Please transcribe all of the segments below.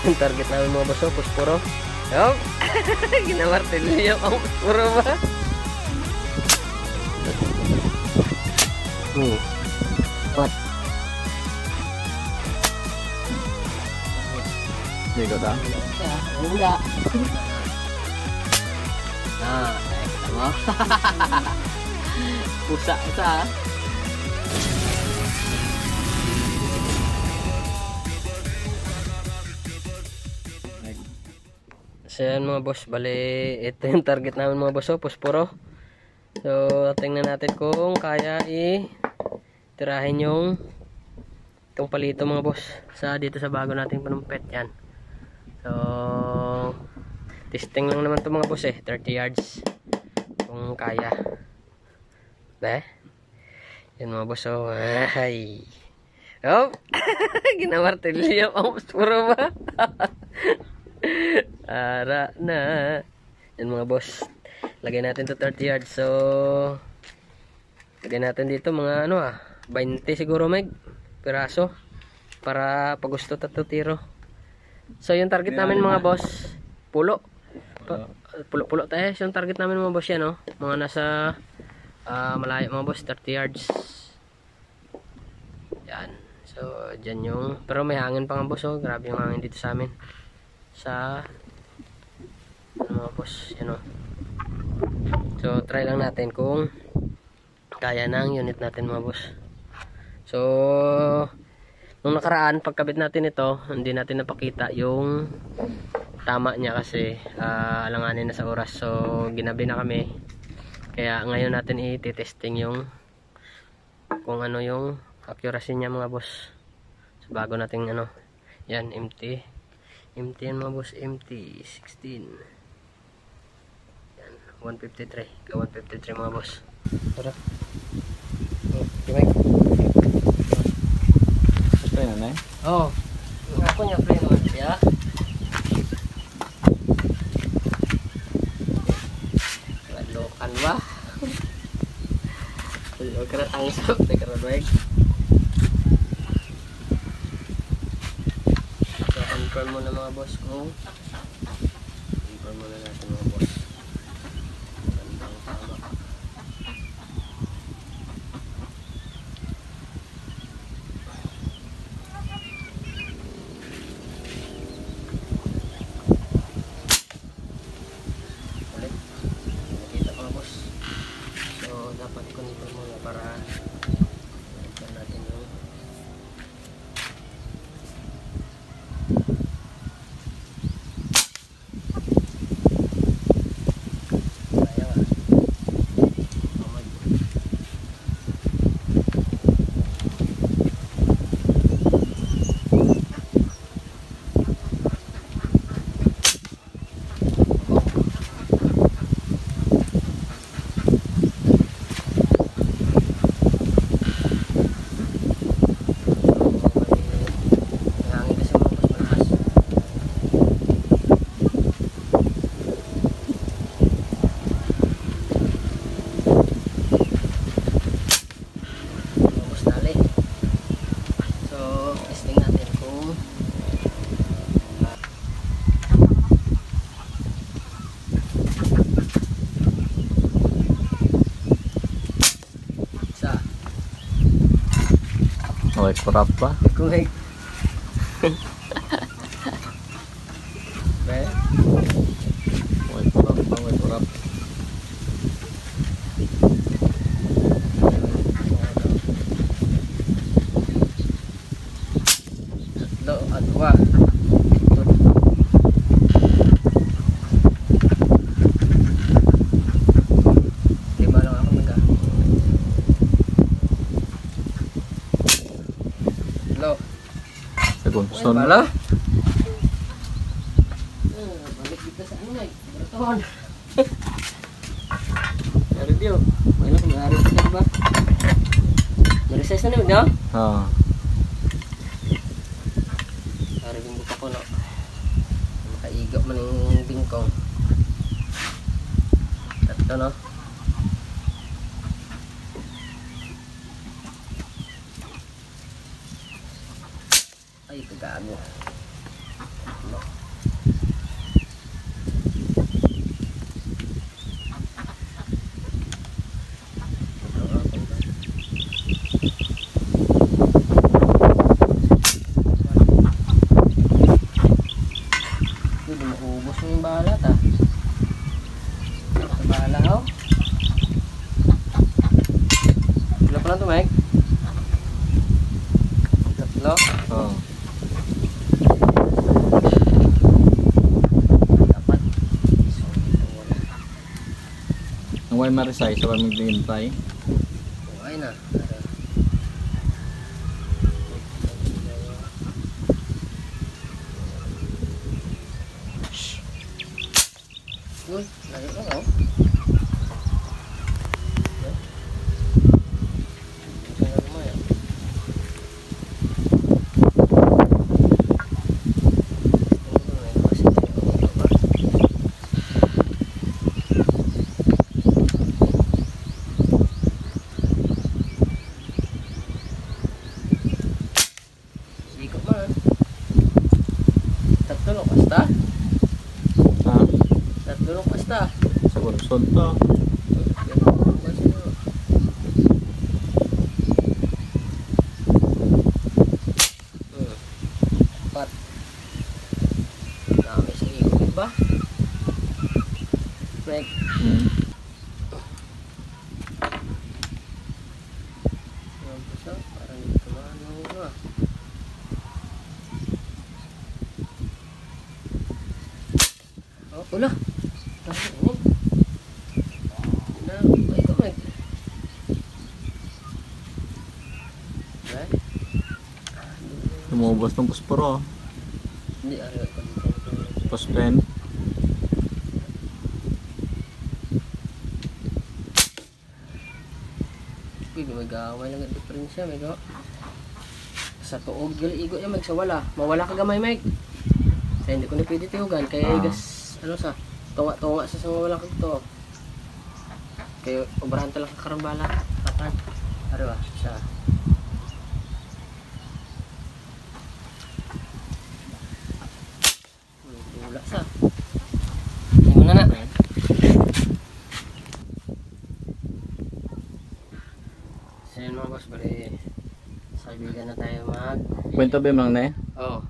yung target namin mga boss. Puspuro. Yup. Ginamartilyo ang puspuro ba? What? Hindi ko ta. Enggak. Nah, kita mo. Pusa sa. So yan mga boss, bali ito yung target namin mga boss, puspuro. So tingnan natin kung kaya tirahin yung itong palito mga boss sa dito sa bago nating panumpet yan. So testing lang naman to mga boss 30 yards kung kaya. Yan mga boss. So ay ginamartilyo ang puspuro ba? Ara na. Yan mga boss, lagay natin to 30 yards. So lagay natin dito mga 20 siguro meg piraso para pag gusto tiro. So yung target namin mga boss, pulo tayo. So yung target namin mga boss yan mga nasa malayo mga boss, 30 yards yan. So dyan yung, pero may hangin pa mga boss. Grabe yung hangin dito sa amin sa mga boss yan So try lang natin kung kaya na ang unit natin mga boss. So nung nakaraan pagkabit natin ito, hindi natin napakita yung tama niya kasi alanganin na sa oras. So ginabi na kami, kaya ngayon natin i-testing yung kung ano yung accuracy niya mga boss. So bago nating yan, empty yan mga boss, empty 16 yan, 153 mga boss. Tara. Okay. Play na eh? Oo. Ako niya play naman siya. Lokan ba? Huwag ka na tangsap. Teka na doeg. So, confirm muna mga boss kung confirm muna natin mga boss. Gandang tama. Dapat confirm muna para ito natin yung kaya Okay, kurap ba? kuhig. Okay, kurap ba? Okay, kurap. Tatlo at dua. Lima lang ako naga. Hello. Segunson. Bala. Balik kita sa marathon. Review. Ano kung ma-recess ba? Ma-recess na niyo? Oo. Review buka ko makaigap man yung bingkong. Tatlo Ay, kagago. Hindi maubos yung balat ah. Sa bala oh. Ilan pa lang ito, Mike? Tatlo? Oo. Dapat. So, ito wala. Ang way marisay sa way maglintay. Okay na. Uy, lagi ka oh. Ikot man. Tatlo basta. Ha? Tatlo basta. Sa kunsod to. Pat. Dami sa ikot ba? Like, Hmm. parang hindi ko maano ah. Oh, pula. Ano? Na, ay ko Mike. Right? Lumubos ng posporo. Hindi, ari ko dito. Pospen. Pwede mag-away lang ang diferensya, Mike. Oh. Sa tuog, gali igo yan, Mike, sa wala. Mawala ka gamay, Mike. Kaya hindi ko na pwede tiyogan. Kaya igas, ano sa, tunga-tunga sa wala ka to. Kaya obrahan talaga karambala. Patag. Ari ba, sa. Wala sa. Hindi mo na na. So yun mga boss, bali sa kaibigan na tayo mag... Kwento ba yung lang na eh? Oo.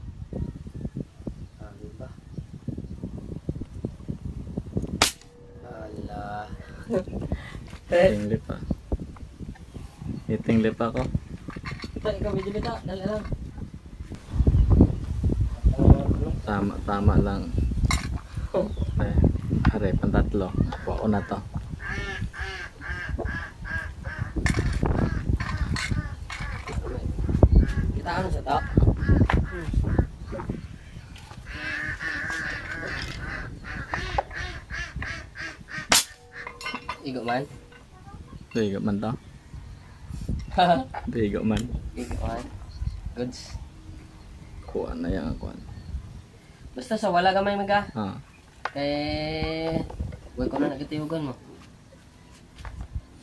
Diba? Hala. Iting lip ah. Iting lip ako. Ito, ikaw medyo bita. Dala lang. Tama lang. Are, pantatlo. Kuha ko na to. Kita ano sa to? Igo man? Digo man to. Digo man. Igo man. Goods. Kuha na yan. Kuha. Basta sa wala ka may maga. Ah. Eh, huwag ko na nagkatihugan mo.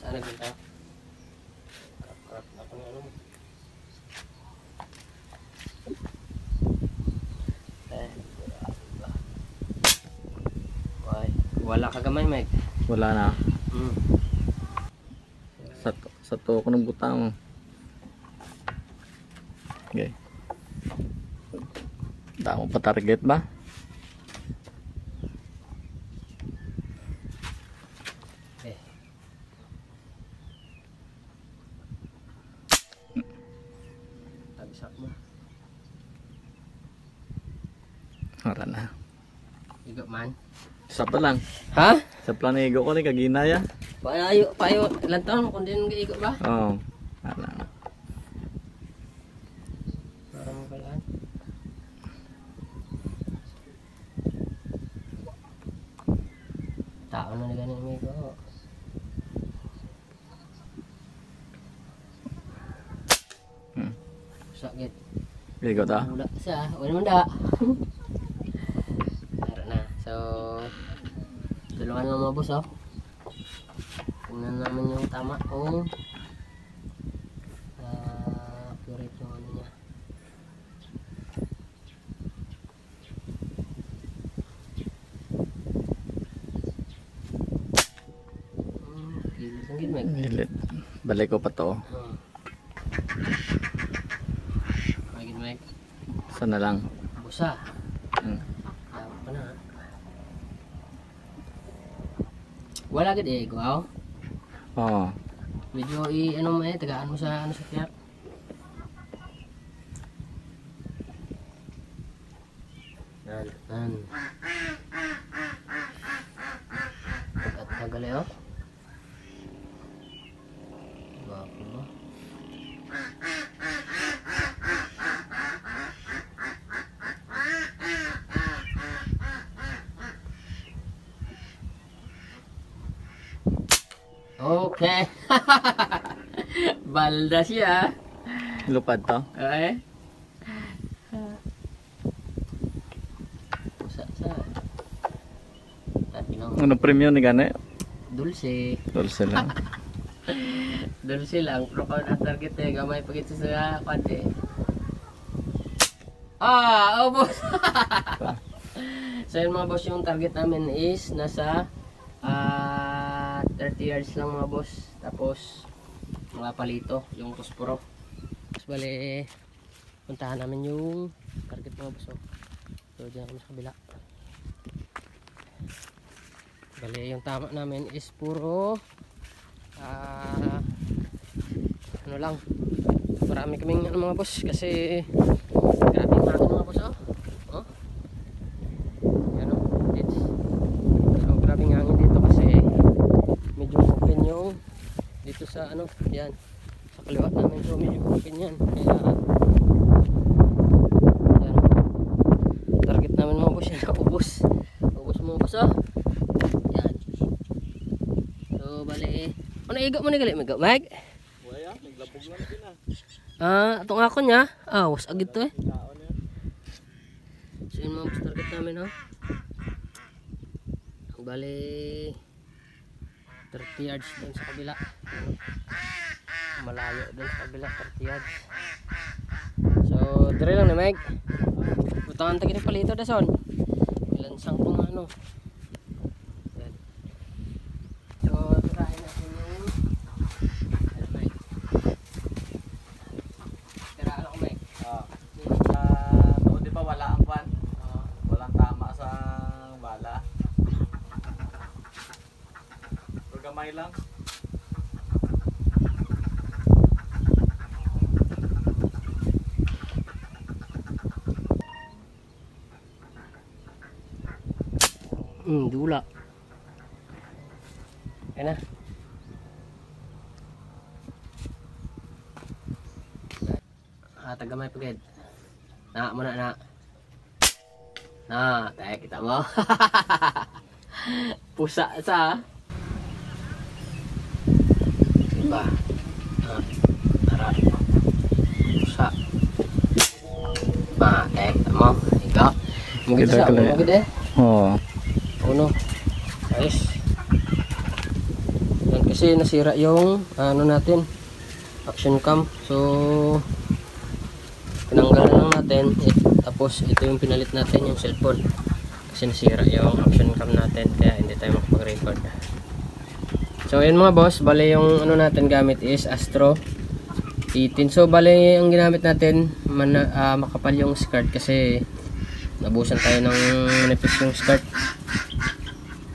Saan nagpunta? Krap ako na ano mo. Wala ka gamay, Mike. Wala na. Hmm. Sa to ko ng butang. Okay. Damo pa target ba? Okay. Tagsak mo. Wala na. Igo man. Isa pa lang. Ha? Sa planigo ko ni kaginaya. Payo, ilang taon kung din igo ba? Oo. Wala na. Parang magalaan. Tao na ni ganun may igo. Sakit. Ligo ta. Wala siya. Wala naman da. Tara na. So, tulungan lang mga boss, oh. Tingnan naman yung tama kung accurate yung ano niya. Balik ko pa to. Magiging Mike. Sana lang. Busa. Hmm. Dapat pa na. Wala gid eh, ikaw. Oo. Medyo ano mo tagaan mo sa ano sa tiyak. Yan. Tagal eh, oh. Bago ba? Okay. Balda siya. Lupad to. Okay. Ano premium ni gani? Dulce. Dulce lang. Dulce lang. Pero kung ang target eh, gamay pagit sa kante. Boss. So yun mga boss, yung target namin is nasa 30 yards lang mga boss. Tapos mga palito, yung posporo. Tapos bali, puntahan namin yung target mga boss. So dyan kami sa kabila. Bali, yung tama namin is puro ano lang, marami kaming ano mga boss kasi grabe yung hangin mga boss. Oh yan o, so grabe yung hangin dito kasi medyo open yung dito sa ano, yan sa kaliwa namin, so medyo open yan, kaya yan, target namin mga boss yan, ubos mga boss. Yan. So bali, ano igo mo ni gali migo, Mag? Wala, naglabog lang din Atong ako niya. Was agad to eh. So yun mga boss, target namin bali 30 yards dun sa kabila. Malayo dun sa kabila, 30 yards. So dire lang ni Meg. Butangan ta kini palito dason. Lansang ko nga ano. Yan. So tirahin natin yung Meg. Tirahan ako Meg. Di ba wala ang pan? Walang tama sa bala. Gamay lang. Dula. Ayan na. Tagamay pagid. Na muna na. Tayo kita mo. Pusa sa. Diba? Tara. Pusa. Tayo kita mo. Ikaw. Mungkin sa mo gid eh. Oo. Uno. Ayos. Yan kasi nasira yung ano natin, action cam. So tinanggalan lang natin. Tapos ito yung pinalit natin, yung cellphone. Kasi nasira yung action cam natin, kaya hindi tayo makapag-record. So yun mga boss, bale yung ano natin gamit is Astro 18. So bale ang ginamit natin makapal yung skirt kasi nabusan tayo ng manipis yung skirt.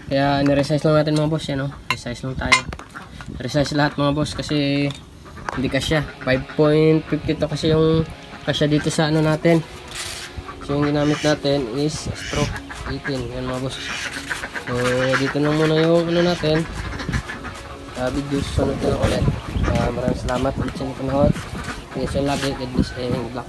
Kaya ni-resize lang natin mga boss, yan o. Resize lang tayo. Resize lahat mga boss kasi hindi kasya. 5.50 to kasi yung kasya dito sa ano natin. So yung ginamit natin is Astro 18. Yan mga boss. So dito na muna yung ano natin. Video sunod na ulit. Maraming salamat ulit sa inyo panahon. Peace and love. God bless and good luck.